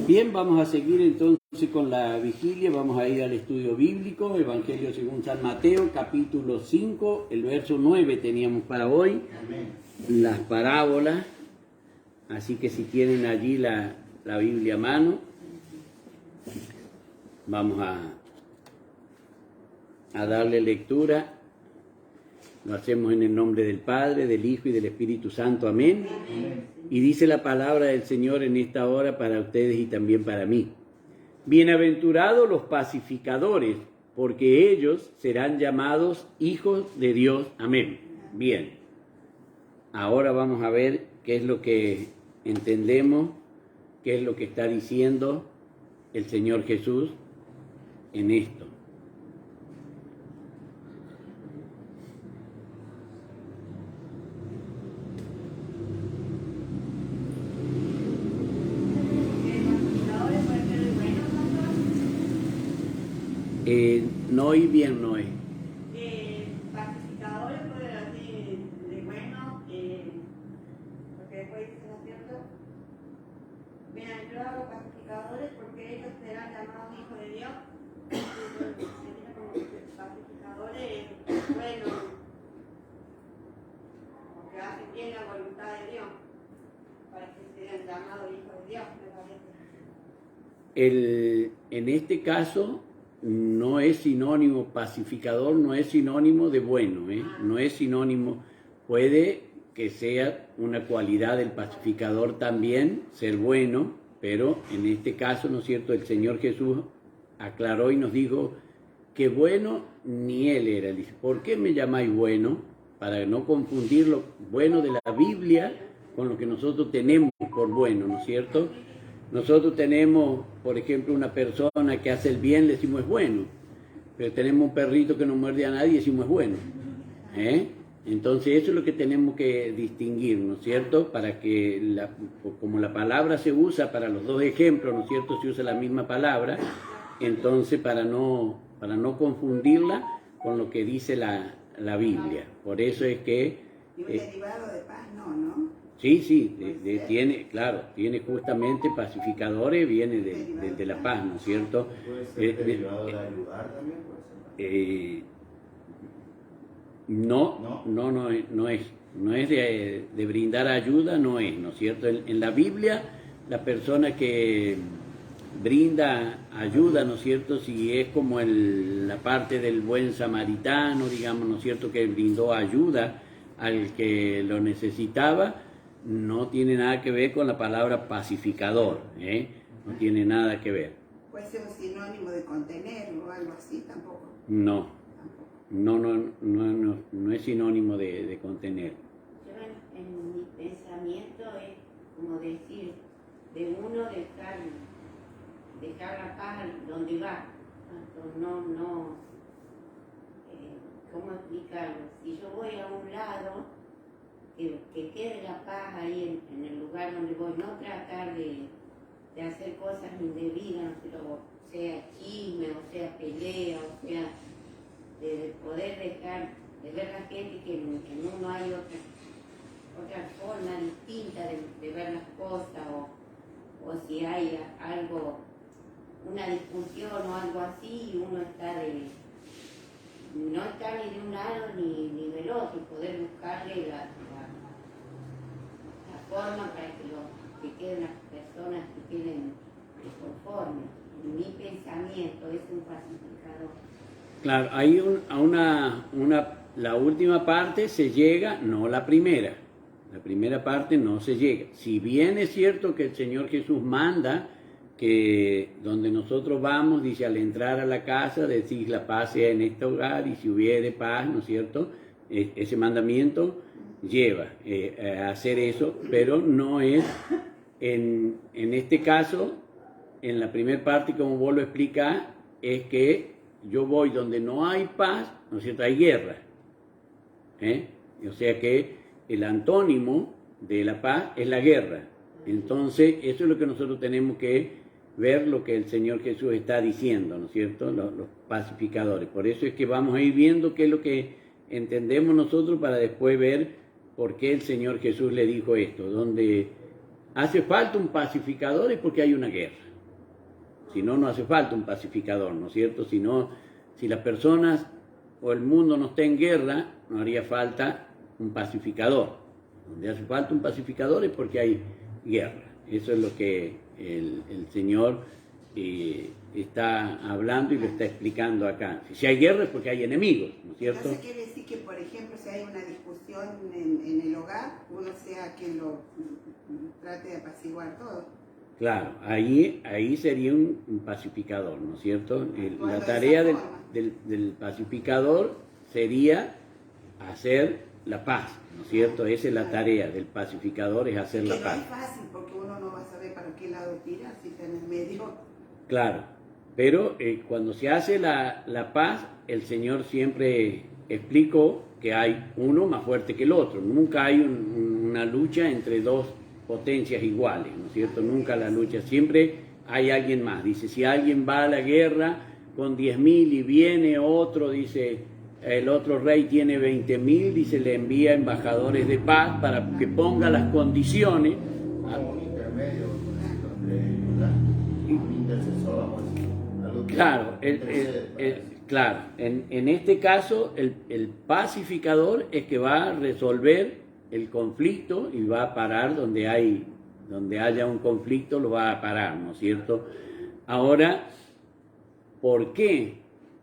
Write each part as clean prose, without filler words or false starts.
Bien, vamos a seguir entonces con la vigilia, vamos a ir al estudio bíblico, Evangelio según San Mateo, capítulo 5, el verso 9 teníamos para hoy, las parábolas, así que si tienen allí la Biblia a mano, vamos a darle lectura. Lo hacemos en el nombre del Padre, del Hijo y del Espíritu Santo. Amén. Y dice la palabra del Señor en esta hora para ustedes y también para mí. Bienaventurados los pacificadores, porque ellos serán llamados hijos de Dios. Amén. Bien. Ahora vamos a ver qué es lo que entendemos, qué es lo que está diciendo el Señor Jesús en esto. No oí bien, no es. Pacificadores pueden decir de bueno, porque después dice, ¿no es cierto? Bienaventurados los pacificadores, porque ellos serán llamados hijos de Dios. Sería como pacificadores, bueno, porque hacen bien la voluntad de Dios, para que sean llamados hijos de Dios, me parece. En este caso, no es sinónimo, pacificador no es sinónimo de bueno, no es sinónimo, puede que sea una cualidad del pacificador también, ser bueno, pero en este caso, ¿no es cierto?, el Señor Jesús aclaró y nos dijo que bueno ni Él era. Dice, ¿por qué me llamáis bueno? Para no confundir lo bueno de la Biblia con lo que nosotros tenemos por bueno, ¿no es cierto? Nosotros tenemos, por ejemplo, una persona que hace el bien, le decimos es bueno, pero tenemos un perrito que no muerde a nadie y decimos es bueno. Entonces eso es lo que tenemos que distinguir, ¿no es cierto? Para que, como la palabra se usa para los dos ejemplos, ¿no es cierto? Se usa la misma palabra, entonces para no confundirla con lo que dice la Biblia. Por eso es que... Y un derivado de paz, ¿no? Sí, tiene justamente pacificadores, viene de la paz, ¿no es cierto? ¿Puede ser derivado de ayudar también? No es de brindar ayuda, no es, ¿no es cierto? En la Biblia, la persona que brinda ayuda, ¿no es cierto? Si es como la parte del buen samaritano, digamos, ¿no es cierto? Que brindó ayuda al que lo necesitaba, no tiene nada que ver con la palabra pacificador, no tiene nada que ver. ¿Puede ser un sinónimo de contener o algo así? Tampoco. No es sinónimo de contener. Yo en mi pensamiento es como decir, de uno dejar la paz donde va. ¿Cómo explicarlo? Si yo voy a un lado, que quede la paz ahí en el lugar donde voy, no tratar de hacer cosas indebidas, pero sea chisme, o sea pelea, o sea de poder dejar, de ver a la gente que en uno hay otra forma distinta de ver las cosas, o si hay algo, una discusión o algo así, y uno no está ni de un lado ni del otro, poder buscarle la forma para que queden las personas que queden conformes. Mi pensamiento es un pacificador. Claro, ahí la última parte se llega, no la primera. La primera parte no se llega. Si bien es cierto que el Señor Jesús manda que donde nosotros vamos, dice, al entrar a la casa, decís la paz sea en este hogar, y si hubiere paz, ¿no es cierto? Ese mandamiento lleva a hacer eso, pero no es, en este caso, en la primera parte, como vos lo explicás, es que yo voy donde no hay paz, ¿no es cierto? Hay guerra. O sea que el antónimo de la paz es la guerra. Entonces, eso es lo que nosotros tenemos que ver, lo que el Señor Jesús está diciendo, ¿no es cierto? Los pacificadores. Por eso es que vamos a ir viendo qué es lo que entendemos nosotros para después ver por qué el Señor Jesús le dijo esto. Donde hace falta un pacificador es porque hay una guerra. si no, no hace falta un pacificador, ¿no es cierto? Si no, si las personas o el mundo no está en guerra, no haría falta un pacificador. Donde hace falta un pacificador es porque hay guerra. Eso es lo que el Señor está hablando y lo está explicando acá. Si hay guerra es porque hay enemigos, ¿no es cierto? Entonces quiere decir que, por ejemplo, si hay una discusión en el hogar, uno sea quien lo trate de apaciguar todo. Claro, ahí sería un pacificador, ¿no es cierto? Actuando La de tarea esa forma. del pacificador sería hacer la paz, ¿no es cierto? Esa es la tarea del pacificador, es hacer Que la no es paz. fácil porque uno no va a saber para qué lado tirar si está en el medio. Claro, pero cuando se hace la paz, el Señor siempre explicó que hay uno más fuerte que el otro. Nunca hay una lucha entre dos potencias iguales, ¿no es cierto? Nunca la lucha, siempre hay alguien más. Dice, si alguien va a la guerra con 10.000 y viene otro, dice, el otro rey tiene 20.000, dice, le envía embajadores de paz para que ponga las condiciones. Como un intermedio entre un intercesor, vamos a decir. Algo que Claro, intercede. claro. En este caso, el pacificador es que va a resolver el conflicto y va a parar donde haya un conflicto, lo va a parar, ¿no es cierto? Ahora, ¿por qué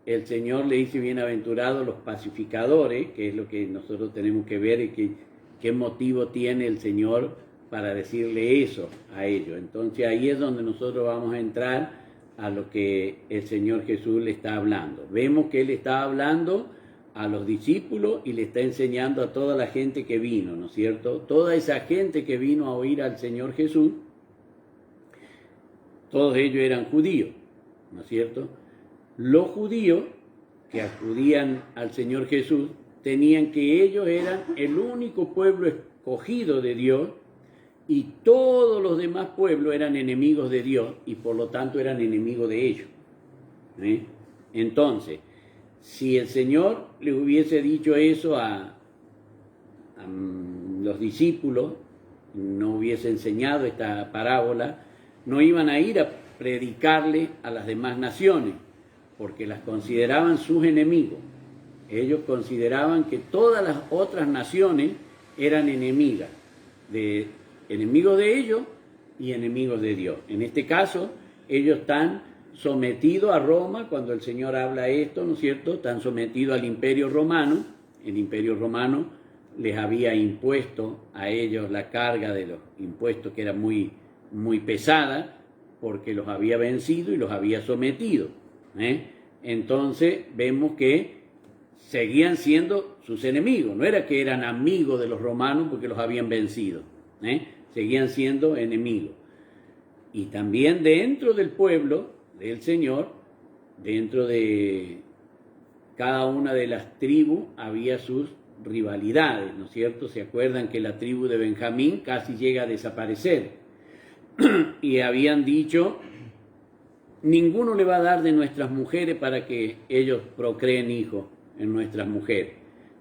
el Señor le dice bienaventurados los pacificadores? Que es lo que nosotros tenemos que ver y qué motivo tiene el Señor para decirle eso a ellos. Entonces ahí es donde nosotros vamos a entrar a lo que el Señor Jesús le está hablando. Vemos que Él está hablando a los discípulos y le está enseñando a toda la gente que vino, ¿no es cierto? Toda esa gente que vino a oír al Señor Jesús, todos ellos eran judíos, ¿no es cierto? Los judíos que acudían al Señor Jesús tenían que ellos eran el único pueblo escogido de Dios y todos los demás pueblos eran enemigos de Dios y por lo tanto eran enemigos de ellos. Entonces, si el Señor le hubiese dicho eso a los discípulos, no hubiese enseñado esta parábola, no iban a ir a predicarle a las demás naciones, porque las consideraban sus enemigos. Ellos consideraban que todas las otras naciones eran enemigas, enemigos de ellos y enemigos de Dios. En este caso, ellos están sometidos a Roma, cuando el Señor habla esto, ¿no es cierto? Están sometidos al Imperio Romano. El Imperio Romano les había impuesto a ellos la carga de los impuestos que era muy, muy pesada, porque los había vencido y los había sometido. Entonces vemos que seguían siendo sus enemigos, no era que eran amigos de los romanos porque los habían vencido, seguían siendo enemigos. Y también dentro del pueblo del Señor, dentro de cada una de las tribus había sus rivalidades, ¿no es cierto? ¿Se acuerdan que la tribu de Benjamín casi llega a desaparecer? Y habían dicho, ninguno le va a dar de nuestras mujeres para que ellos procreen hijos en nuestras mujeres.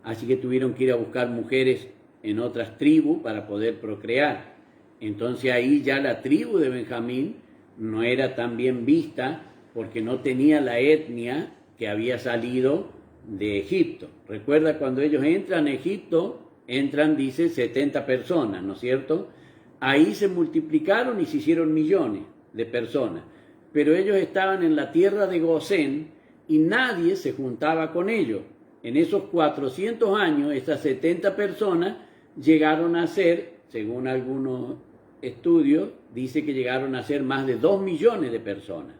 Así que tuvieron que ir a buscar mujeres en otras tribus para poder procrear. Entonces ahí ya la tribu de Benjamín no era tan bien vista porque no tenía la etnia que había salido de Egipto. Recuerda, cuando ellos entran a Egipto, entran, dice, 70 personas, ¿no es cierto? Ahí se multiplicaron y se hicieron millones de personas. Pero ellos estaban en la tierra de Gosén y nadie se juntaba con ellos. En esos 400 años, esas 70 personas llegaron a ser, según algunos estudios, dice que llegaron a ser más de 2 millones de personas.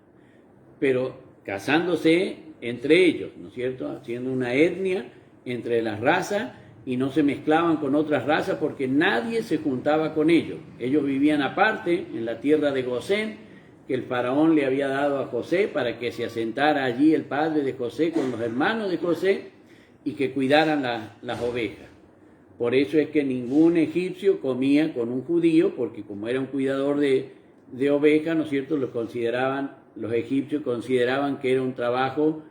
Pero casándose entre ellos, ¿no es cierto? Haciendo una etnia entre las razas y no se mezclaban con otras razas porque nadie se juntaba con ellos. Ellos vivían aparte en la tierra de Gosén, que el faraón le había dado a José para que se asentara allí el padre de José con los hermanos de José y que cuidaran las ovejas. Por eso es que ningún egipcio comía con un judío, porque como era un cuidador de ovejas, ¿no es cierto?, los egipcios consideraban que era un trabajo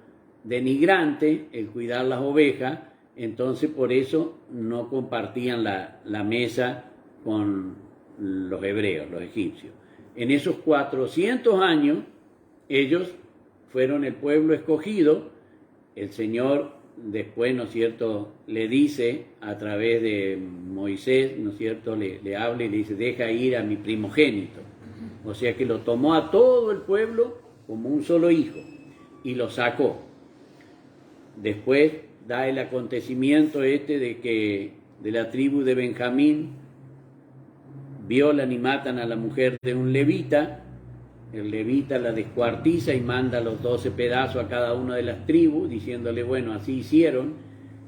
denigrante el cuidar las ovejas, entonces por eso no compartían la mesa con los hebreos, los egipcios. En esos 400 años, ellos fueron el pueblo escogido. El Señor después, ¿no es cierto?, le dice a través de Moisés, ¿no es cierto?, le habla y le dice, deja ir a mi primogénito. O sea que lo tomó a todo el pueblo como un solo hijo y lo sacó. Después da el acontecimiento de que de la tribu de Benjamín violan y matan a la mujer de un levita. El levita la descuartiza y manda los 12 pedazos a cada una de las tribus, diciéndole, bueno, así hicieron,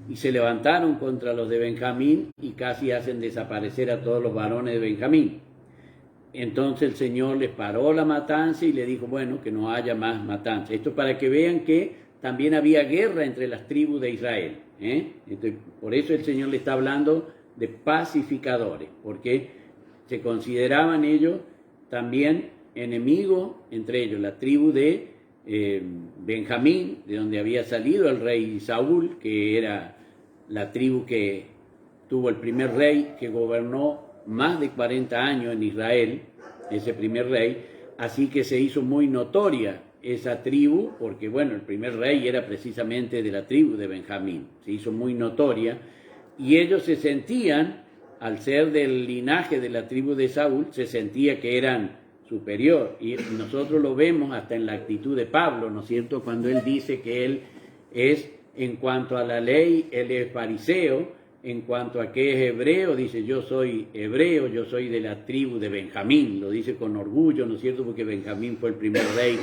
y se levantaron contra los de Benjamín y casi hacen desaparecer a todos los varones de Benjamín. Entonces el Señor les paró la matanza y le dijo, bueno, que no haya más matanza. Esto para que vean que también había guerra entre las tribus de Israel. Entonces, por eso el Señor le está hablando de pacificadores, porque se consideraban ellos también enemigos entre ellos, la tribu de Benjamín, de donde había salido el rey Saúl, que era la tribu que tuvo el primer rey que gobernó más de 40 años en Israel, ese primer rey, así que se hizo muy notoria esa tribu, porque bueno, el primer rey era precisamente de la tribu de Benjamín, se hizo muy notoria, y ellos se sentían, al ser del linaje de la tribu de Saúl, se sentía que eran superior, y nosotros lo vemos hasta en la actitud de Pablo, ¿no es cierto?, cuando él dice que él es, en cuanto a la ley, él es fariseo, en cuanto a que es hebreo, dice, yo soy hebreo, yo soy de la tribu de Benjamín, lo dice con orgullo, ¿no es cierto?, porque Benjamín fue el primer rey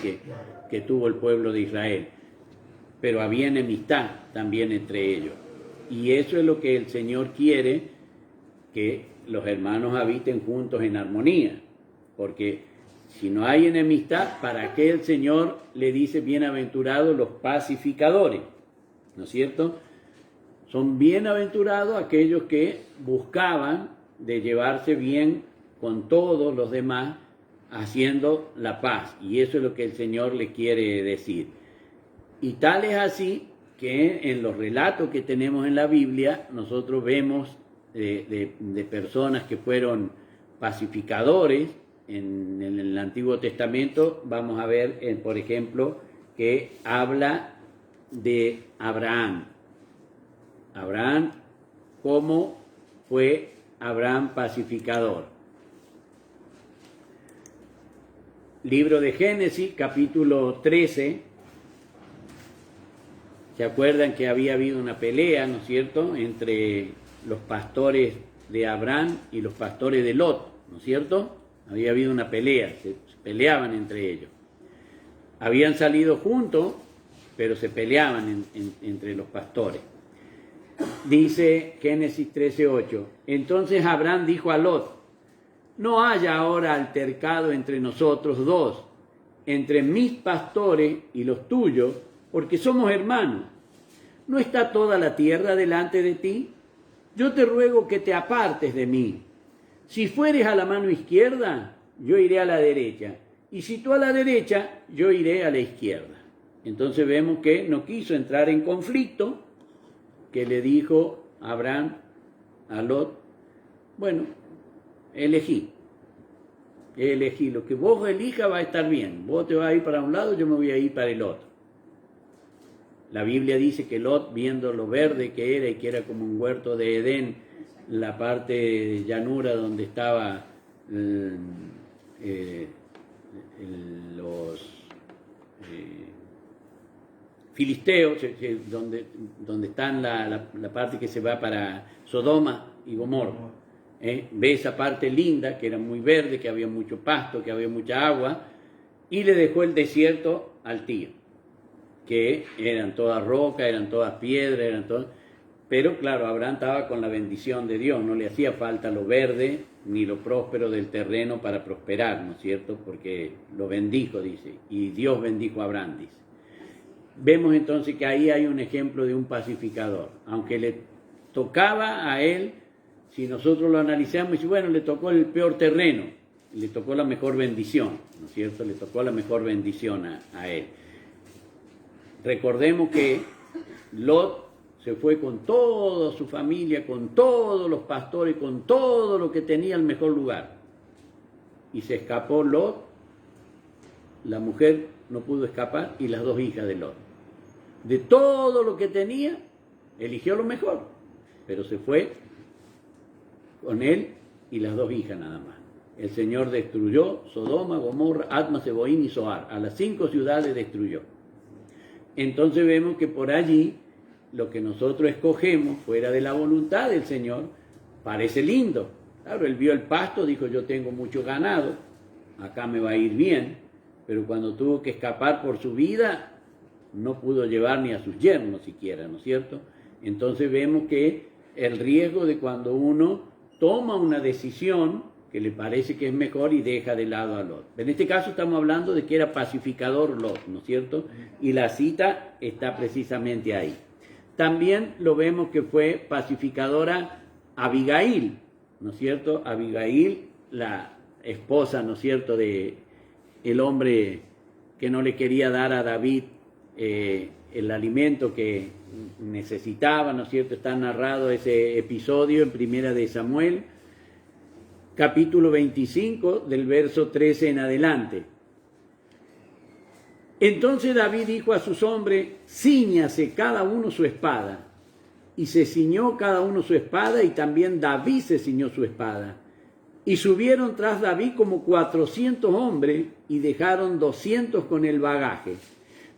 que tuvo el pueblo de Israel, pero había enemistad también entre ellos, y eso es lo que el Señor quiere, que los hermanos habiten juntos en armonía, porque si no hay enemistad, ¿para qué el Señor le dice bienaventurados los pacificadores? ¿No es cierto? Son bienaventurados aquellos que buscaban de llevarse bien con todos los demás, haciendo la paz. Y eso es lo que el Señor le quiere decir. Y tal es así que en los relatos que tenemos en la Biblia, nosotros vemos de personas que fueron pacificadores. En el Antiguo Testamento vamos a ver, por ejemplo, que habla de Abraham. Abraham, ¿cómo fue Abraham pacificador? Libro de Génesis, capítulo 13. ¿Se acuerdan que había habido una pelea, ¿no es cierto?, entre los pastores de Abraham y los pastores de Lot, ¿no es cierto? Había habido una pelea, se peleaban entre ellos. Habían salido juntos, pero se peleaban entre los pastores. Dice Génesis 13:8, entonces Abraham dijo a Lot, no haya ahora altercado entre nosotros dos, entre mis pastores y los tuyos, porque somos hermanos. ¿No está toda la tierra delante de ti? Yo te ruego que te apartes de mí. Si fueres a la mano izquierda, yo iré a la derecha. Y si tú a la derecha, yo iré a la izquierda. Entonces vemos que no quiso entrar en conflicto, que le dijo Abraham a Lot, bueno, elegí, lo que vos elijas va a estar bien. Vos te vas a ir para un lado, yo me voy a ir para el otro. La Biblia dice que Lot, viendo lo verde que era y que era como un huerto de Edén, la parte de llanura donde estaba los filisteos, donde están la parte que se va para Sodoma y Gomorra. Ve esa parte linda, que era muy verde, que había mucho pasto, que había mucha agua, y le dejó el desierto al tío, que eran todas rocas, eran todas piedras, pero claro, Abraham estaba con la bendición de Dios, no le hacía falta lo verde ni lo próspero del terreno para prosperar, ¿no es cierto? Porque lo bendijo, dice, y Dios bendijo a Abraham, dice. Vemos entonces que ahí hay un ejemplo de un pacificador, aunque le tocaba a él, si nosotros lo analizamos, y bueno, le tocó el peor terreno, le tocó la mejor bendición, ¿no es cierto? Le tocó la mejor bendición a él. Recordemos que Lot se fue con toda su familia, con todos los pastores, con todo lo que tenía el mejor lugar. Y se escapó Lot la mujer no pudo escapar y las 2 hijas de Lot. De todo lo que tenía, eligió lo mejor, pero se fue con él y las 2 hijas nada más. El Señor destruyó Sodoma, Gomorra, Adma, Seboín y Zoar. A las 5 ciudades destruyó. Entonces vemos que por allí lo que nosotros escogemos fuera de la voluntad del Señor parece lindo. Claro, él vio el pasto, dijo yo tengo mucho ganado, acá me va a ir bien, pero cuando tuvo que escapar por su vida no pudo llevar ni a sus yernos siquiera, ¿no es cierto? Entonces vemos que el riesgo de cuando uno toma una decisión que le parece que es mejor y deja de lado a Lot. En este caso estamos hablando de que era pacificador Lot, ¿no es cierto? Y la cita está precisamente ahí. También lo vemos que fue pacificadora Abigail, ¿no es cierto? Abigail, la esposa, ¿no es cierto?, de el hombre que no le quería dar a David el alimento que necesitaba, ¿no es cierto? Está narrado ese episodio en Primera de Samuel, capítulo 25, del verso 13 en adelante. Entonces David dijo a sus hombres, cíñase cada uno su espada. Y se ciñó cada uno su espada, y también David se ciñó su espada. Y subieron tras David como 400 hombres, y dejaron 200 con el bagaje.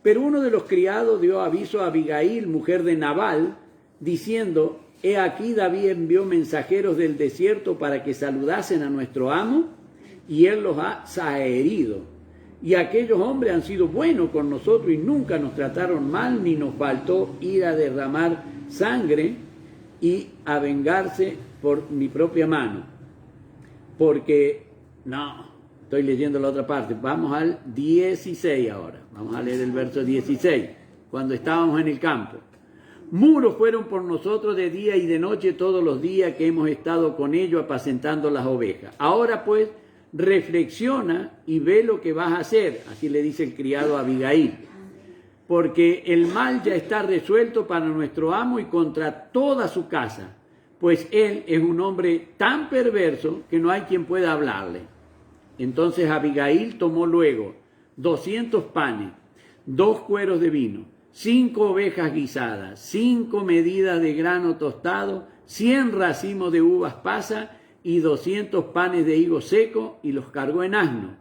Pero uno de los criados dio aviso a Abigail, mujer de Nabal, diciendo, he aquí David envió mensajeros del desierto para que saludasen a nuestro amo, y él los ha zaherido. Y aquellos hombres han sido buenos con nosotros y nunca nos trataron mal, ni nos faltó ir a derramar sangre y a vengarse por mi propia mano. Porque, no, estoy leyendo la otra parte, vamos al 16 ahora, vamos a leer el verso 16, cuando estábamos en el campo. Muros fueron por nosotros de día y de noche todos los días que hemos estado con ellos apacentando las ovejas. Ahora pues, reflexiona y ve lo que vas a hacer, así le dice el criado a Abigail, porque el mal ya está resuelto para nuestro amo y contra toda su casa, pues él es un hombre tan perverso que no hay quien pueda hablarle. Entonces Abigail tomó luego 200 panes, 2 cueros de vino, 5 ovejas guisadas, 5 medidas de grano tostado, 100 racimos de uvas pasas y 200 panes de higo seco, y los cargó en asno.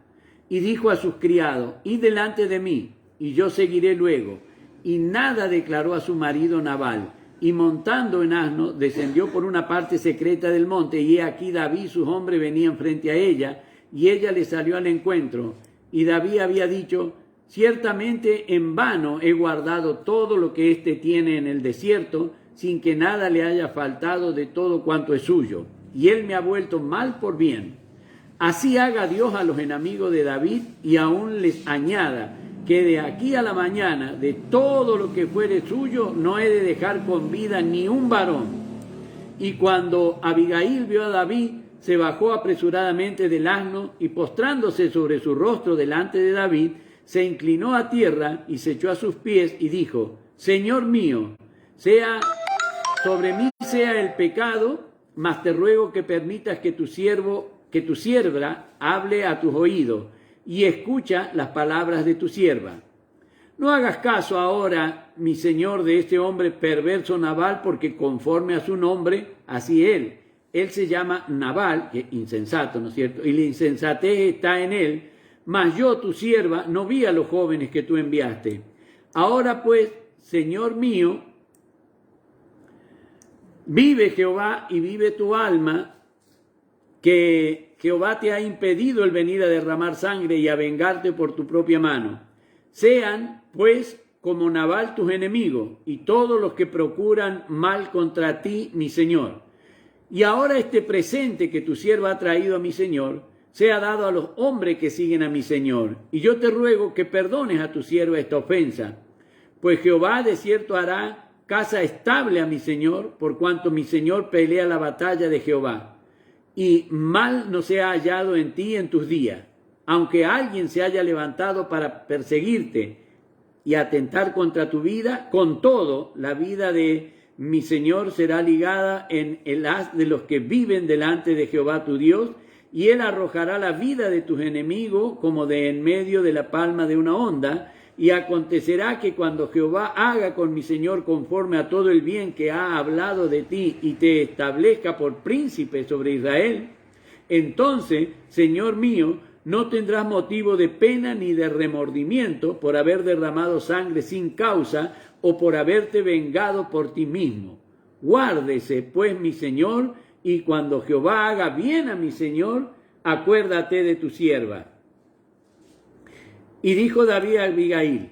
Y dijo a sus criados, id delante de mí, y yo seguiré luego. Y nada declaró a su marido Nabal. Y montando en asno, descendió por una parte secreta del monte, y he aquí David y sus hombres venían frente a ella, y ella le salió al encuentro. Y David había dicho, ciertamente en vano he guardado todo lo que éste tiene en el desierto, sin que nada le haya faltado de todo cuanto es suyo. Y él me ha vuelto mal por bien. Así haga Dios a los enemigos de David, y aún les añada que de aquí a la mañana, de todo lo que fuere suyo, no he de dejar con vida ni un varón. Y cuando Abigail vio a David, se bajó apresuradamente del asno, y postrándose sobre su rostro delante de David, se inclinó a tierra y se echó a sus pies y dijo, Señor mío, sobre mí sea el pecado, mas te ruego que permitas que tu sierva hable a tus oídos y escucha las palabras de tu sierva. No hagas caso ahora, mi señor, de este hombre perverso Nabal, porque conforme a su nombre, así él se llama Nabal, que insensato, ¿no es cierto? Y la insensatez está en él, mas yo, tu sierva, no vi a los jóvenes que tú enviaste. Ahora pues, Señor mío, vive Jehová y vive tu alma, que Jehová te ha impedido el venir a derramar sangre y a vengarte por tu propia mano. Sean, pues, como Nabal tus enemigos y todos los que procuran mal contra ti, mi señor. Y ahora este presente que tu sierva ha traído a mi señor, sea dado a los hombres que siguen a mi señor. Y yo te ruego que perdones a tu sierva esta ofensa, pues Jehová de cierto hará casa estable a mi señor, por cuanto mi señor pelea la batalla de Jehová, y mal no se ha hallado en ti en tus días, aunque alguien se haya levantado para perseguirte y atentar contra tu vida, con todo la vida de mi señor será ligada en el haz de los que viven delante de Jehová tu Dios, y él arrojará la vida de tus enemigos como de en medio de la palma de una onda, y acontecerá que cuando Jehová haga con mi Señor conforme a todo el bien que ha hablado de ti y te establezca por príncipe sobre Israel, entonces, Señor mío, no tendrás motivo de pena ni de remordimiento por haber derramado sangre sin causa o por haberte vengado por ti mismo. Guárdese, pues, mi Señor, y cuando Jehová haga bien a mi Señor, acuérdate de tu sierva. Y dijo David a Abigail: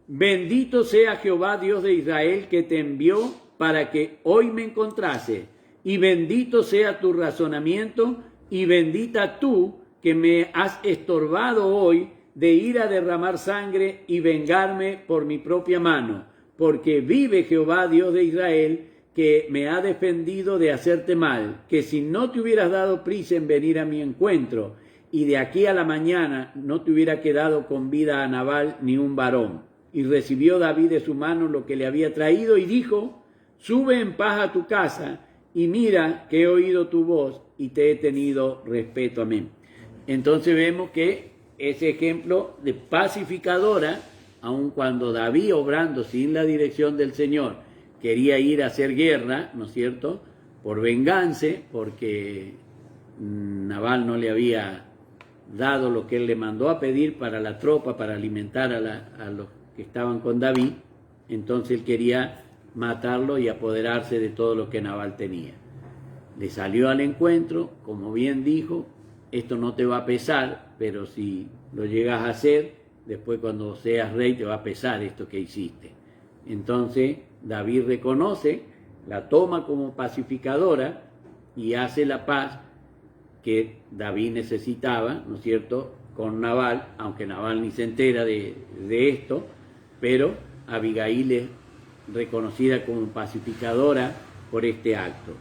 bendito sea Jehová Dios de Israel, que te envió para que hoy me encontrase, y bendito sea tu razonamiento, y bendita tú que me has estorbado hoy de ir a derramar sangre y vengarme por mi propia mano, porque vive Jehová Dios de Israel, que me ha defendido de hacerte mal, que si no te hubieras dado prisa en venir a mi encuentro, y de aquí a la mañana no te hubiera quedado con vida a Nabal ni un varón. Y recibió David de su mano lo que le había traído, y dijo: sube en paz a tu casa, y mira que he oído tu voz, y te he tenido respeto. Amén. Entonces vemos que ese ejemplo de pacificadora, aun cuando David, obrando sin la dirección del Señor, quería ir a hacer guerra, ¿no es cierto?, por venganza, porque Nabal no le había dado lo que él le mandó a pedir para la tropa, para alimentar a los que estaban con David. Entonces él quería matarlo y apoderarse de todo lo que Nabal tenía. Le salió al encuentro, como bien dijo: esto no te va a pesar, pero si lo llegas a hacer, después cuando seas rey te va a pesar esto que hiciste. Entonces David reconoce, la toma como pacificadora y hace la paz que David necesitaba, ¿no es cierto?, con Nabal, aunque Nabal ni se entera de esto, pero Abigail es reconocida como pacificadora por este acto.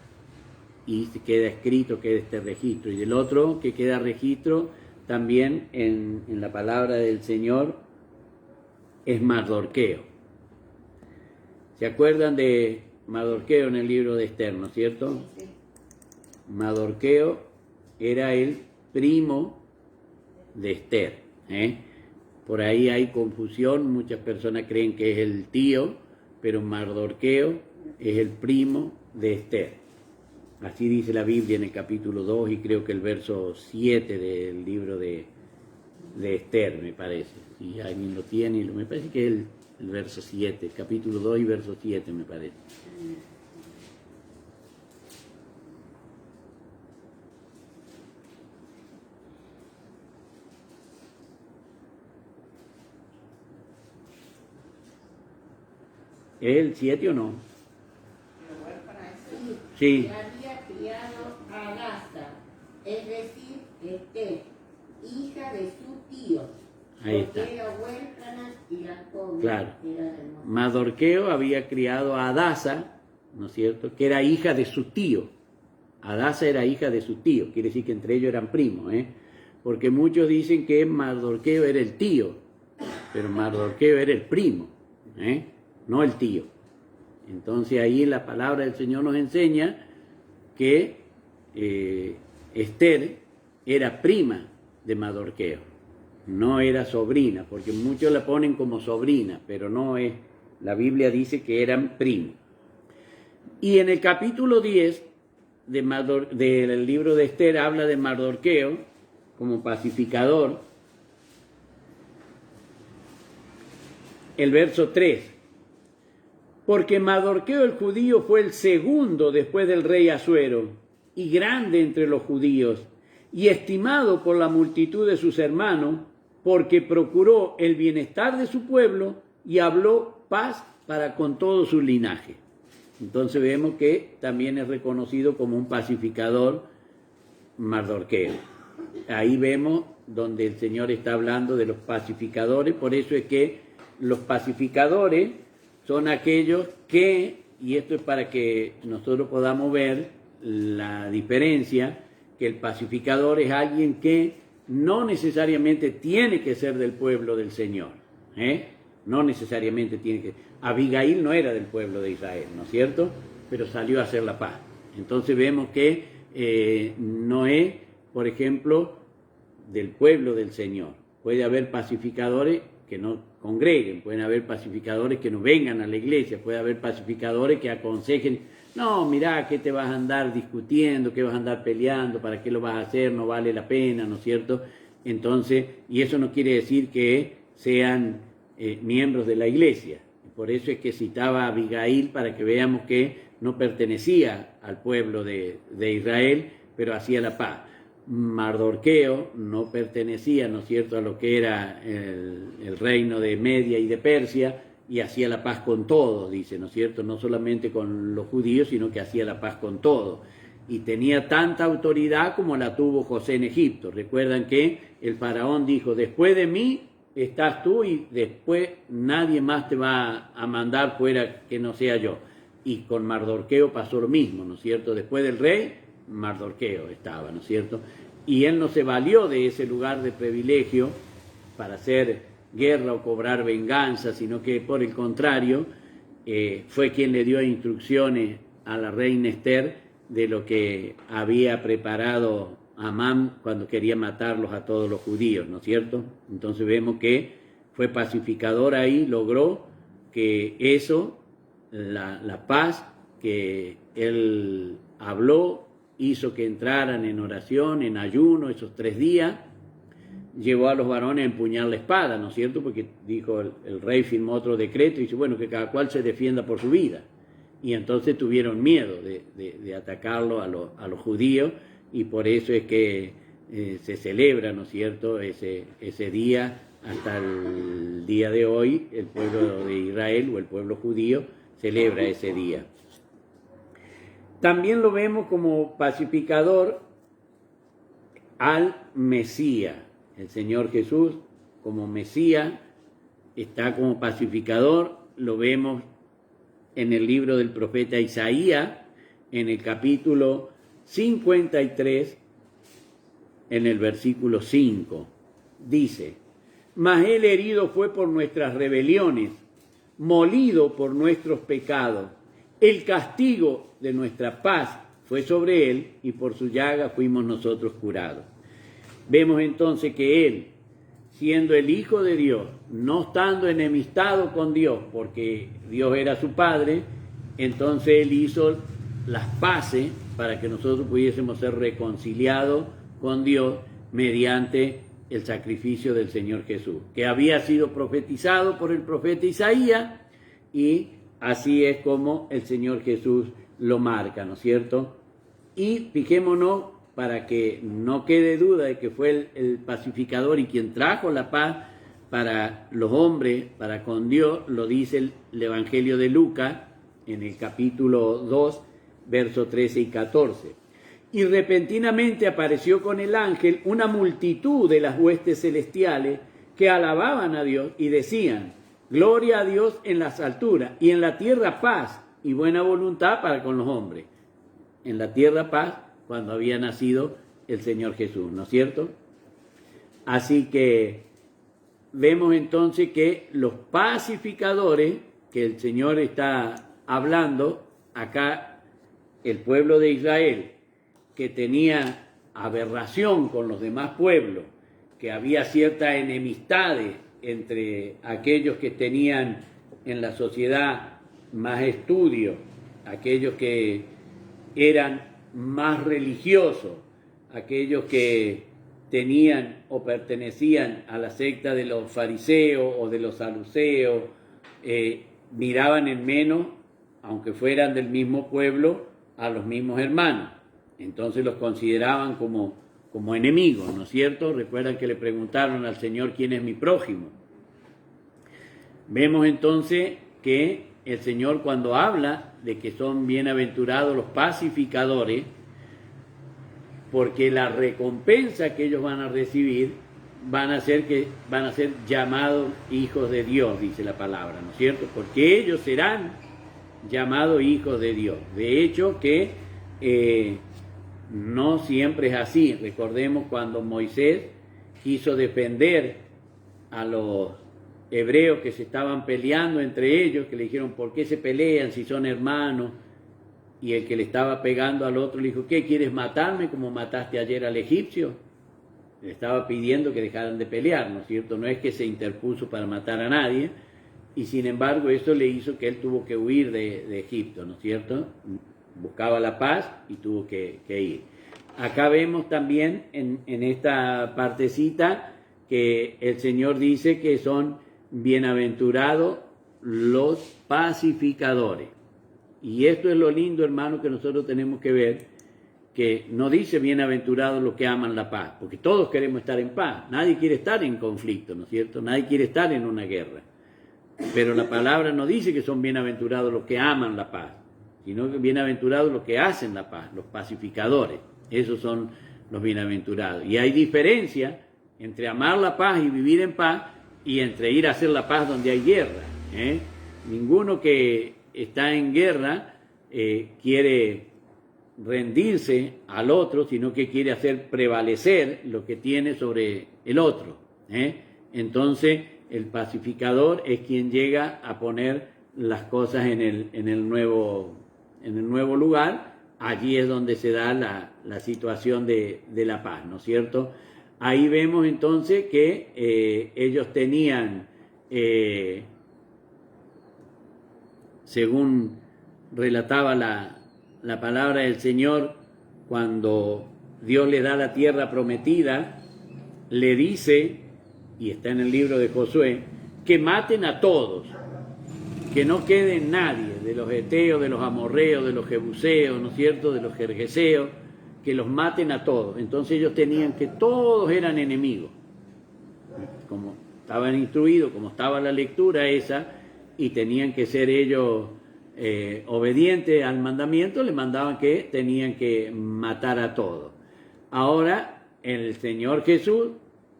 Y queda escrito, queda este registro. Y del otro que queda registro también en la palabra del Señor es Mardoqueo. ¿Se acuerdan de Mardoqueo en el libro de Esther, no es cierto? Sí. Mardoqueo era el primo de Esther. Por ahí hay confusión, muchas personas creen que es el tío, pero Mardoqueo es el primo de Esther. Así dice la Biblia en el capítulo 2 y creo que el verso 7 del libro de Esther, me parece. Si alguien lo tiene, me parece que es el verso 7, capítulo 2 y verso 7, me parece. ¿Es el 7 o no? Sí. Se había criado a Adasa, es decir, Esther, hija de su tío. Ahí porque está. era huérfana y la pobre Claro. era hermosa. Mardoqueo había criado a Adasa, ¿no es cierto?, que era hija de su tío. Adasa era hija de su tío, quiere decir que entre ellos eran primos, porque muchos dicen que Mardoqueo era el tío, pero Mardoqueo era el primo, no el tío. Entonces ahí la palabra del Señor nos enseña que Esther era prima de Mardoqueo, no era sobrina, porque muchos la ponen como sobrina, pero no es. La Biblia dice que eran primos. Y en el capítulo 10 del libro de Esther habla de Mardoqueo como pacificador. El verso 3. Porque Mardoqueo el judío fue el segundo después del rey Asuero, y grande entre los judíos, y estimado por la multitud de sus hermanos, porque procuró el bienestar de su pueblo y habló paz para con todo su linaje. Entonces vemos que también es reconocido como un pacificador Mardoqueo. Ahí vemos donde el Señor está hablando de los pacificadores. Por eso es que los pacificadores son aquellos que, y esto es para que nosotros podamos ver la diferencia, que el pacificador es alguien que no necesariamente tiene que ser del pueblo del Señor, no necesariamente tiene que. Abigail no era del pueblo de Israel, ¿no es cierto?, pero salió a hacer la paz. Entonces vemos que no es por ejemplo, del pueblo del Señor. Puede haber pacificadores que no congreguen, pueden haber pacificadores que no vengan a la iglesia, puede haber pacificadores que aconsejen, no, mirá, ¿qué te vas a andar discutiendo? ¿Qué vas a andar peleando? ¿Para qué lo vas a hacer? No vale la pena, ¿no es cierto? Entonces, y eso no quiere decir que sean miembros de la iglesia. Por eso es que citaba a Abigail para que veamos que no pertenecía al pueblo de Israel, pero hacía la paz. Mardoqueo no pertenecía, ¿no es cierto?, a lo que era el reino de Media y de Persia, y hacía la paz con todos, dice, ¿no es cierto?, no solamente con los judíos, sino que hacía la paz con todos. Y tenía tanta autoridad como la tuvo José en Egipto. Recuerdan que el faraón dijo, después de mí estás tú y después nadie más te va a mandar fuera que no sea yo. Y con Mardoqueo pasó lo mismo, ¿no es cierto?, después del rey, Mardoqueo estaba, ¿no es cierto? Y él no se valió de ese lugar de privilegio para hacer guerra o cobrar venganza, sino que por el contrario fue quien le dio instrucciones a la reina Esther de lo que había preparado Amán cuando quería matarlos a todos los judíos, ¿no es cierto? Entonces vemos que fue pacificador ahí, logró que eso, la paz que él habló, hizo que entraran en oración, en ayuno, esos 3 días, llevó a los varones a empuñar la espada, ¿no es cierto? Porque dijo, el rey firmó otro decreto y dice, bueno, que cada cual se defienda por su vida. Y entonces tuvieron miedo de atacarlo a los judíos, y por eso es que se celebra, ¿no es cierto?, ese día, hasta el día de hoy, el pueblo de Israel o el pueblo judío celebra ese día. También lo vemos como pacificador al Mesías. El Señor Jesús como Mesías está como pacificador, lo vemos en el libro del profeta Isaías, en el capítulo 53, en el versículo 5. Dice, mas él herido fue por nuestras rebeliones, molido por nuestros pecados. El castigo de nuestra paz fue sobre él, y por su llaga fuimos nosotros curados. Vemos entonces que él, siendo el Hijo de Dios, no estando enemistado con Dios, porque Dios era su Padre, entonces él hizo las paces para que nosotros pudiésemos ser reconciliados con Dios mediante el sacrificio del Señor Jesús, que había sido profetizado por el profeta Isaías, y así es como el Señor Jesús lo marca, ¿no es cierto? Y fijémonos, para que no quede duda de que fue el pacificador y quien trajo la paz para los hombres, para con Dios, lo dice el Evangelio de Lucas en el capítulo 2, versos 13 y 14. Y repentinamente apareció con el ángel una multitud de las huestes celestiales que alababan a Dios y decían, gloria a Dios en las alturas y en la tierra paz y buena voluntad para con los hombres. En la tierra paz cuando había nacido el Señor Jesús, ¿no es cierto? Así que vemos entonces que los pacificadores que el Señor está hablando acá, el pueblo de Israel, que tenía aberración con los demás pueblos, que había ciertas enemistades entre aquellos que tenían en la sociedad más estudio, aquellos que eran más religiosos, aquellos que tenían o pertenecían a la secta de los fariseos o de los saduceos, miraban en menos, aunque fueran del mismo pueblo, a los mismos hermanos. Entonces los consideraban como enemigos, ¿no es cierto? Recuerdan que le preguntaron al Señor quién es mi prójimo. Vemos entonces que el Señor, cuando habla de que son bienaventurados los pacificadores, porque la recompensa que ellos van a recibir van a ser llamados hijos de Dios, dice la palabra, ¿no es cierto? Porque ellos serán llamados hijos de Dios. De hecho que no siempre es así. Recordemos cuando Moisés quiso defender a los hebreos que se estaban peleando entre ellos, que le dijeron, ¿por qué se pelean si son hermanos? y el que le estaba pegando al otro le dijo, ¿qué, quieres matarme como mataste ayer al egipcio? Le estaba pidiendo que dejaran de pelear, ¿no es cierto? No es que se interpuso para matar a nadie, y sin embargo eso le hizo que él tuvo que huir de Egipto, ¿no es cierto? Buscaba la paz y tuvo que ir. Acá vemos también en esta partecita que el Señor dice que son bienaventurados los pacificadores. Y esto es lo lindo, hermano, que nosotros tenemos que ver, que no dice bienaventurados los que aman la paz, porque todos queremos estar en paz, nadie quiere estar en conflicto, ¿no es cierto? Nadie quiere estar en una guerra. Pero la palabra no dice que son bienaventurados los que aman la paz, sino que bienaventurados los que hacen la paz, los pacificadores. Esos son los bienaventurados. Y hay diferencia entre amar la paz y vivir en paz y entre ir a hacer la paz donde hay guerra. Ninguno que está en guerra quiere rendirse al otro, sino que quiere hacer prevalecer lo que tiene sobre el otro. Entonces, el pacificador es quien llega a poner las cosas en el nuevo lugar. Allí es donde se da la situación de la paz, ¿no es cierto? Ahí vemos entonces que ellos tenían, según relataba la palabra del Señor, cuando Dios le da la tierra prometida, le dice, y está en el libro de Josué, que maten a todos, que no quede nadie, de los heteos, de los amorreos, de los jebuseos, ¿no es cierto?, de los jerjeseos, que los maten a todos. Entonces ellos tenían que todos eran enemigos, como estaban instruidos, como estaba la lectura esa, y tenían que ser ellos obedientes al mandamiento, le mandaban que tenían que matar a todos. Ahora el Señor Jesús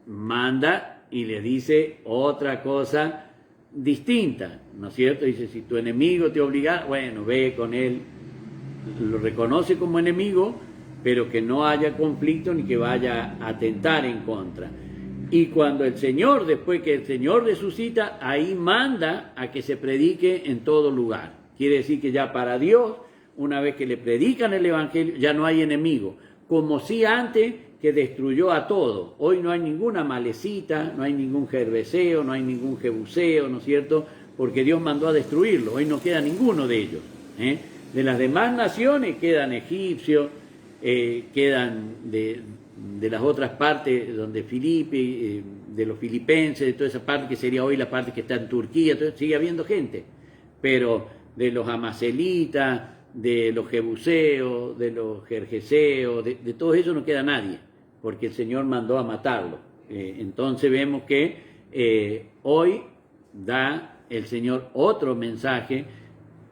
manda y le dice otra cosa distinta, ¿no es cierto? Dice, si tu enemigo te obliga, bueno, ve con él, lo reconoce como enemigo, pero que no haya conflicto ni que vaya a atentar en contra. Y cuando el Señor, después que el Señor resucita, ahí manda a que se predique en todo lugar. Quiere decir que ya para Dios, una vez que le predican el Evangelio, ya no hay enemigo, como si antes que destruyó a todo. Hoy no hay ninguna malecita, no hay ningún jerbeseo, no hay ningún jebuseo, ¿no es cierto? Porque Dios mandó a destruirlo. Hoy no queda ninguno de ellos. De las demás naciones quedan egipcios, quedan de las otras partes donde Filipe, de los filipenses, de toda esa parte que sería hoy la parte que está en Turquía, sigue habiendo gente. Pero de los amaselitas, de los jebuseos, de los jerjeseos, de todo eso no queda nadie, porque el Señor mandó a matarlo. Entonces vemos que hoy da el Señor otro mensaje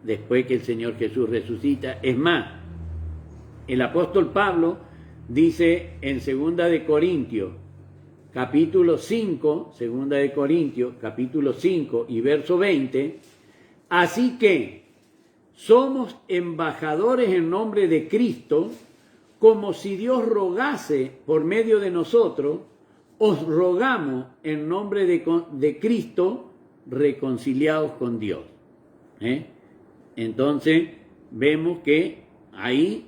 después que el Señor Jesús resucita. Es más, el apóstol Pablo dice en 2 de Corintios, capítulo 5, 2 de Corintios, capítulo 5 y verso 20, así que somos embajadores en nombre de Cristo, como si Dios rogase por medio de nosotros, os rogamos en nombre de Cristo, reconciliados con Dios. Entonces vemos que ahí,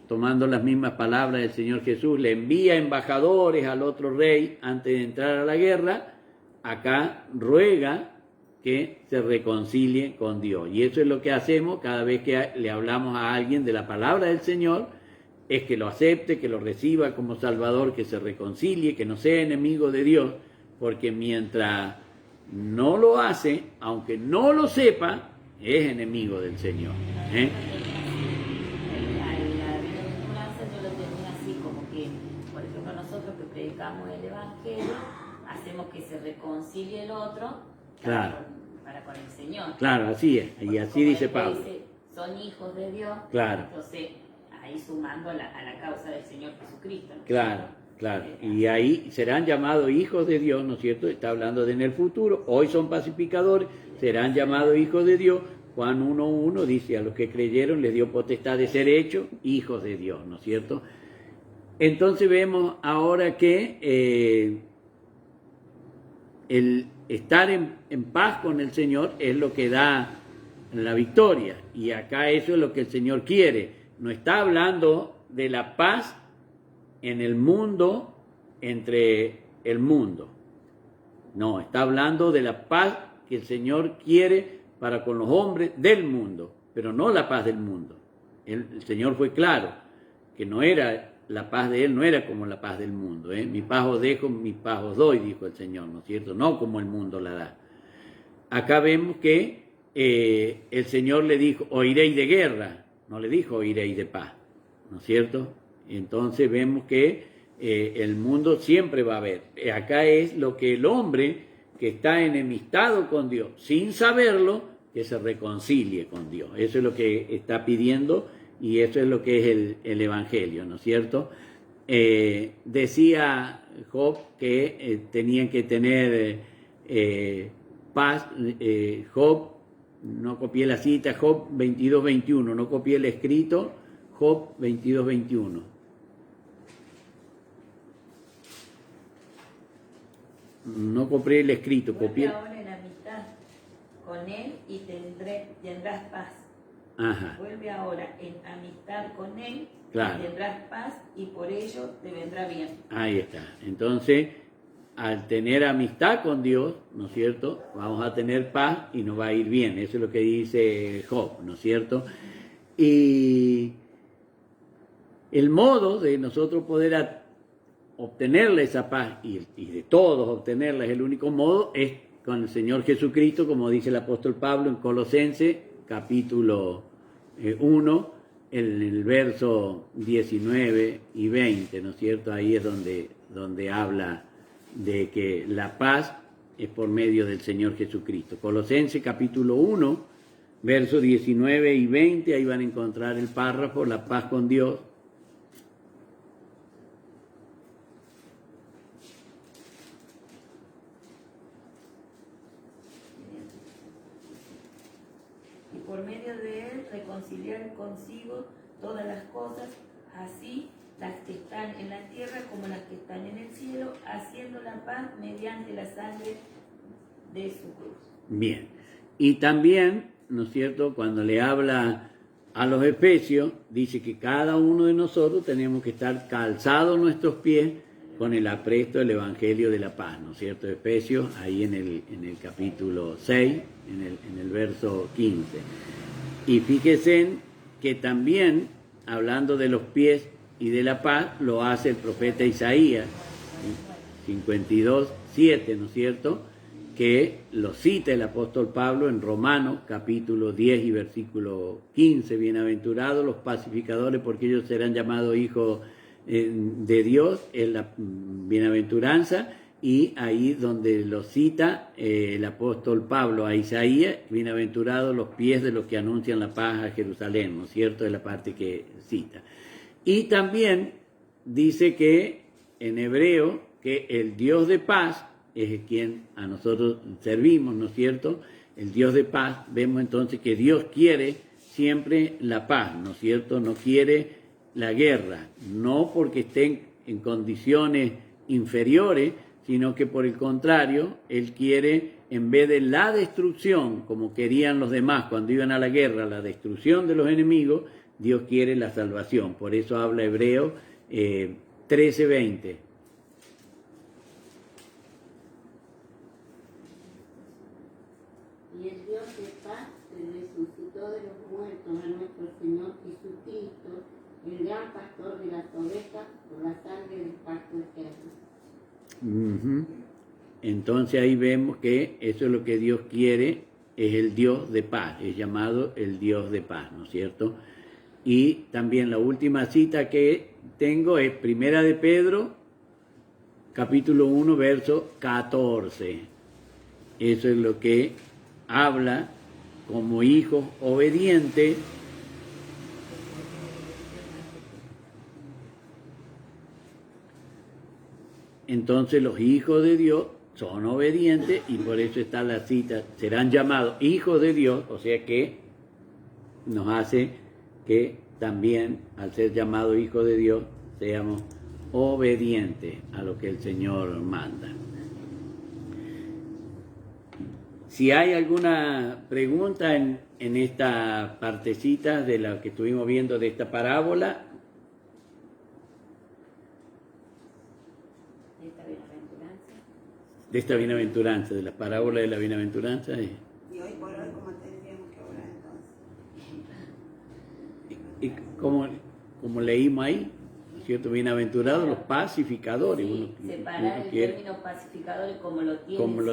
tomando las mismas palabras del Señor Jesús, le envía embajadores al otro rey antes de entrar a la guerra. Acá ruega que se reconcilie con Dios. Y eso es lo que hacemos cada vez que le hablamos a alguien de la palabra del Señor, es que lo acepte, que lo reciba como Salvador, que se reconcilie, que no sea enemigo de Dios, porque mientras no lo hace, aunque no lo sepa, es enemigo del Señor. La bienaventuranza yo lo tenía así, como que, por ejemplo, nosotros que predicamos el Evangelio, hacemos que se reconcilie el otro, Claro. para con el Señor. Claro, así es, y así dice Pablo. Dice, son hijos de Dios, Claro. Entonces, ahí sumando a la causa del Señor Jesucristo, ¿no? Claro, claro. Y ahí serán llamados hijos de Dios, ¿no es cierto? Está hablando de en el futuro. Hoy son pacificadores, serán llamados hijos de Dios. Juan 1:1 dice, a los que creyeron les dio potestad de ser hechos hijos de Dios, ¿no es cierto? Entonces vemos ahora que el estar en paz con el Señor es lo que da la victoria. Y acá eso es lo que el Señor quiere. No está hablando de la paz en el mundo, entre el mundo. No, está hablando de la paz que el Señor quiere para con los hombres del mundo, pero no la paz del mundo. El Señor fue claro que no era la paz de Él, no era como la paz del mundo. Mi paz os dejo, mi paz os doy, dijo el Señor, ¿no es cierto? No como el mundo la da. Acá vemos que el Señor le dijo, oiréis de guerra, no le dijo oiréis de paz, ¿no es cierto? Entonces vemos que el mundo siempre va a haber. Acá es lo que el hombre que está enemistado con Dios, sin saberlo, que se reconcilie con Dios. Eso es lo que está pidiendo y eso es lo que es el Evangelio, ¿no es cierto? Decía Job que tenían que tener paz. Job, no copié la cita, Job 22:21, no copié el escrito, Job 22:21. No copié el escrito, copié. Vuelve ahora en amistad con él y tendrás paz. Ajá. Vuelve ahora en amistad con él, Claro. y tendrás paz y por ello te vendrá bien. Ahí está. Entonces, al tener amistad con Dios, ¿no es cierto? Vamos a tener paz y nos va a ir bien. Eso es lo que dice Job, ¿no es cierto? Y el modo de nosotros poder obtenerle esa paz y de todos obtenerla, es el único modo, es con el Señor Jesucristo, como dice el apóstol Pablo en Colosenses, capítulo 1, en el verso 19 y 20, ¿no es cierto? Ahí es donde habla de que la paz es por medio del Señor Jesucristo. Colosenses capítulo 1, versos 19 y 20, ahí van a encontrar el párrafo, la paz con Dios. Y por medio de él reconciliar consigo todas las cosas, así las que están en la tierra como las que están en el cielo, haciendo la paz mediante la sangre de su cruz. Bien. Y también, ¿no es cierto?, cuando le habla a los efesios, dice que cada uno de nosotros tenemos que estar calzados nuestros pies con el apresto del Evangelio de la paz, ¿no es cierto? Efesios, ahí en el capítulo 6, en el verso 15. Y fíjense que también, hablando de los pies y de la paz, lo hace el profeta Isaías, 52:7, ¿no es cierto?, que lo cita el apóstol Pablo en Romanos, capítulo 10 y versículo 15, bienaventurados los pacificadores porque ellos serán llamados hijos de Dios, es la bienaventuranza, y ahí donde lo cita el apóstol Pablo a Isaías, bienaventurados los pies de los que anuncian la paz a Jerusalén, ¿no es cierto?, es la parte que cita. Y también dice que en hebreo que el Dios de paz es quien a nosotros servimos, ¿no es cierto?, el Dios de paz. Vemos entonces que Dios quiere siempre la paz, ¿no es cierto?, no quiere la guerra, no porque estén en condiciones inferiores, sino que por el contrario, Él quiere, en vez de la destrucción, como querían los demás cuando iban a la guerra, la destrucción de los enemigos, Dios quiere la salvación. Por eso habla Hebreo 13:20. Y el Dios de paz que resucitó de los muertos a nuestro Señor Jesucristo, el gran pastor de las ovejas, por la sangre del pacto eterno. Entonces ahí vemos que eso es lo que Dios quiere, es el Dios de paz, es llamado el Dios de paz, ¿no es cierto? Y también la última cita que tengo es Primera de Pedro, capítulo 1, verso 14. Eso es lo que habla como hijos obedientes. Entonces los hijos de Dios son obedientes y por eso está la cita, serán llamados hijos de Dios, o sea que nos hace que también al ser llamados hijos de Dios seamos obedientes a lo que el Señor manda. Si hay alguna pregunta en esta partecita de la que estuvimos viendo de esta parábola. De esta bienaventuranza, de la parábola de la bienaventuranza. Y hoy por hoy, ¿cómo tendríamos que orar entonces? Y como leímos ahí, ¿cierto? Bienaventurados los pacificadores. Sí, separar el término pacificadores como lo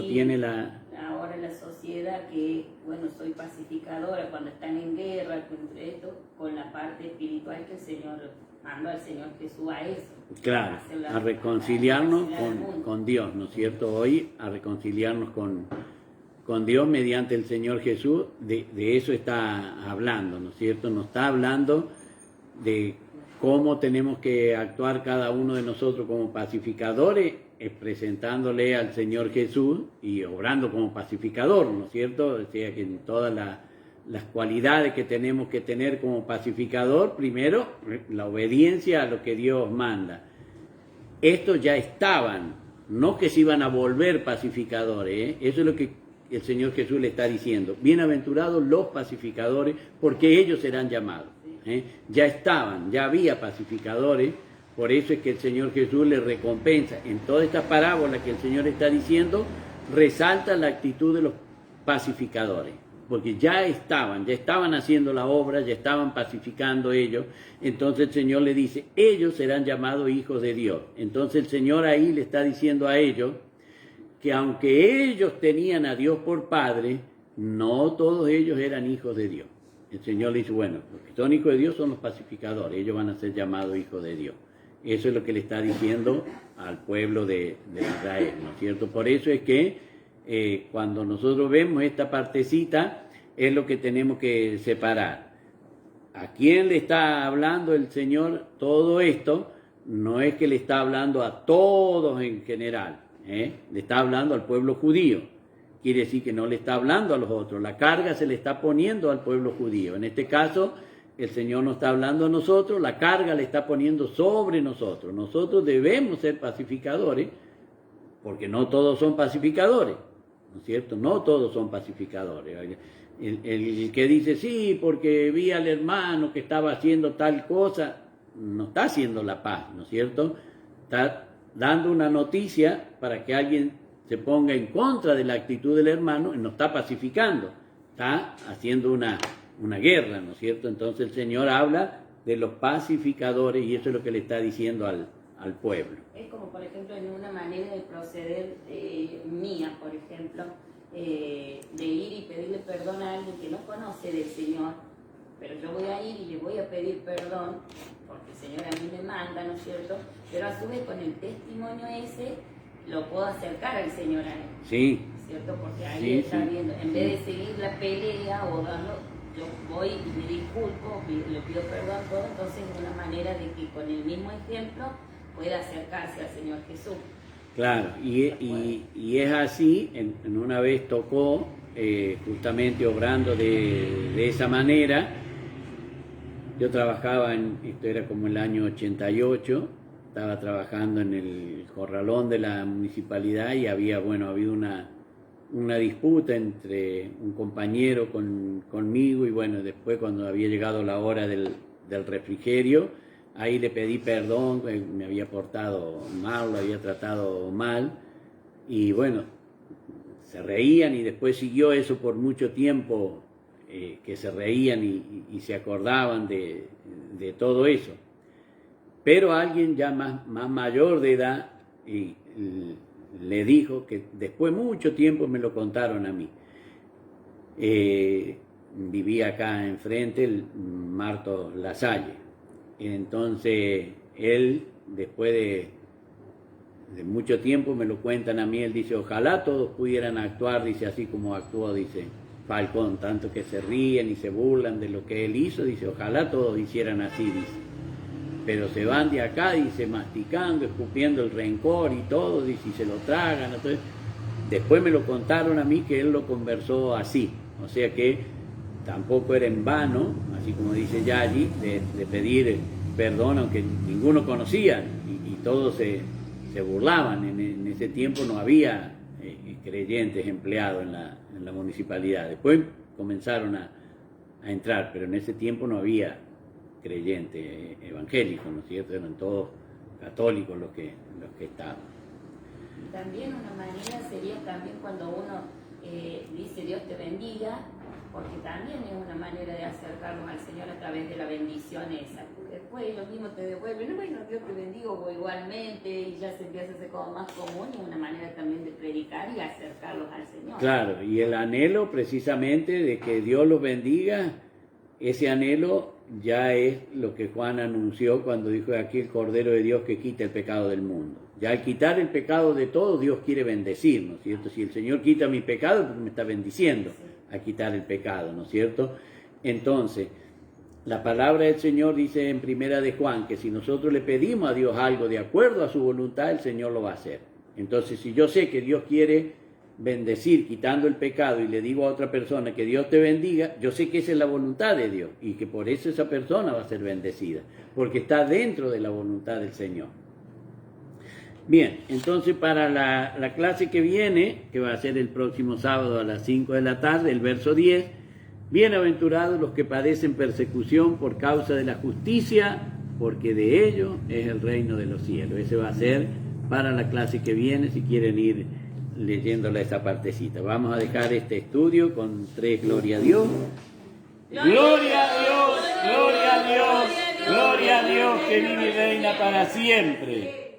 tiene, tiene ahora la sociedad, que bueno, soy pacificadora cuando están en guerra, entre esto, con la parte espiritual que el Señor mandó al Señor Jesús a eso. Claro, a reconciliarnos con Dios, ¿no es cierto? Hoy a reconciliarnos con Dios mediante el Señor Jesús, de eso está hablando, ¿no es cierto? Nos está hablando de cómo tenemos que actuar cada uno de nosotros como pacificadores, presentándole al Señor Jesús y obrando como pacificador, ¿no es cierto? O sea, que en todas las cualidades que tenemos que tener como pacificador, primero, la obediencia a lo que Dios manda. Estos ya estaban, no que se iban a volver pacificadores, ¿eh? Eso es lo que el Señor Jesús le está diciendo. Bienaventurados los pacificadores, porque ellos serán llamados. Ya estaban, ya había pacificadores, por eso es que el Señor Jesús les recompensa. En toda esta parábola que el Señor está diciendo, resalta la actitud de los pacificadores, porque ya estaban haciendo la obra, ya estaban pacificando ellos. Entonces el Señor le dice, ellos serán llamados hijos de Dios. Entonces el Señor ahí le está diciendo a ellos que aunque ellos tenían a Dios por Padre, no todos ellos eran hijos de Dios. El Señor le dice, bueno, los que son hijos de Dios son los pacificadores, ellos van a ser llamados hijos de Dios. Eso es lo que le está diciendo al pueblo de Israel, ¿no es cierto? Por eso es que cuando nosotros vemos esta partecita, es lo que tenemos que separar. ¿A quién le está hablando el Señor todo esto? No es que le está hablando a todos en general, le está hablando al pueblo judío. Quiere decir que no le está hablando a los otros. La carga se le está poniendo al pueblo judío. En este caso, el Señor no está hablando a nosotros, la carga le está poniendo sobre nosotros. Nosotros debemos ser pacificadores, porque no todos son pacificadores, ¿no es cierto? No todos son pacificadores. El que dice, sí, porque vi al hermano que estaba haciendo tal cosa, no está haciendo la paz, ¿no es cierto? Está dando una noticia para que alguien se ponga en contra de la actitud del hermano, y no está pacificando, está haciendo una guerra, ¿no es cierto? Entonces el Señor habla de los pacificadores y eso es lo que le está diciendo al pueblo. Es como, por ejemplo, en una manera de proceder mía, por ejemplo, de ir y pedirle perdón a alguien que no conoce del Señor, pero yo voy a ir y le voy a pedir perdón, porque el Señor a mí me manda, ¿no es cierto? Pero a su vez con el testimonio ese, lo puedo acercar al Señor a él. Sí. ¿Cierto? Porque ahí está viendo, en vez de seguir la pelea o darlo, yo voy y me disculpo, le pido perdón, todo, entonces es una manera de que con el mismo ejemplo pueda acercarse al Señor Jesús. Claro, y es así, en una vez tocó, justamente obrando de esa manera. Yo trabajaba esto era como el año 88, estaba trabajando en el corralón de la municipalidad y había habido una disputa entre un compañero conmigo y bueno, después cuando había llegado la hora del refrigerio, ahí le pedí perdón, me había portado mal, lo había tratado mal y bueno, se reían y después siguió eso por mucho tiempo, que se reían y se acordaban de todo eso. Pero alguien ya más mayor de edad le dijo que después mucho tiempo me lo contaron a mí. Vivía acá enfrente, el Marto Lasalle. Entonces él, después de mucho tiempo me lo cuentan a mí, él dice, ojalá todos pudieran actuar, dice, así como actuó, dice Falcón, tanto que se ríen y se burlan de lo que él hizo, dice, ojalá todos hicieran así, dice. Pero se van de acá, dice, masticando, escupiendo el rencor y todo, dice, y se lo tragan. Entonces, después me lo contaron a mí que él lo conversó así, o sea que tampoco era en vano, así como dice Yagi, de pedir perdón, aunque ninguno conocía y todos se burlaban. En ese tiempo no había creyentes empleados en en la municipalidad. Después comenzaron a entrar, pero en ese tiempo no había creyentes evangélicos, ¿no es cierto? Eran todos católicos los que estaban. También una manera sería también cuando uno dice Dios te bendiga, porque también es una manera de acercarnos al Señor a través de la bendición esa, porque después ellos mismos te devuelven, bueno, Dios te bendiga o igualmente, y ya se empieza a hacer como más común y una manera también de predicar y acercarlos al Señor. Claro, y el anhelo precisamente de que Dios los bendiga, ese anhelo ya es lo que Juan anunció cuando dijo aquí el Cordero de Dios que quita el pecado del mundo. Ya al quitar el pecado de todos, Dios quiere bendecir, ¿no es cierto? Si el Señor quita mi pecado, pues me está bendiciendo a quitar el pecado, ¿no es cierto? Entonces, la palabra del Señor dice en Primera de Juan que si nosotros le pedimos a Dios algo de acuerdo a su voluntad, el Señor lo va a hacer. Entonces, si yo sé que Dios quiere bendecir quitando el pecado y le digo a otra persona que Dios te bendiga, yo sé que esa es la voluntad de Dios y que por eso esa persona va a ser bendecida, porque está dentro de la voluntad del Señor. Bien, entonces para la clase que viene, que va a ser el próximo sábado a las 5 de la tarde, el verso 10, bienaventurados los que padecen persecución por causa de la justicia, porque de ellos es el reino de los cielos. Ese va a ser para la clase que viene, si quieren ir leyéndola esa partecita. Vamos a dejar este estudio con 3 gloria a Dios. Gloria a Dios, gloria a Dios, gloria a Dios que vive y reina para siempre.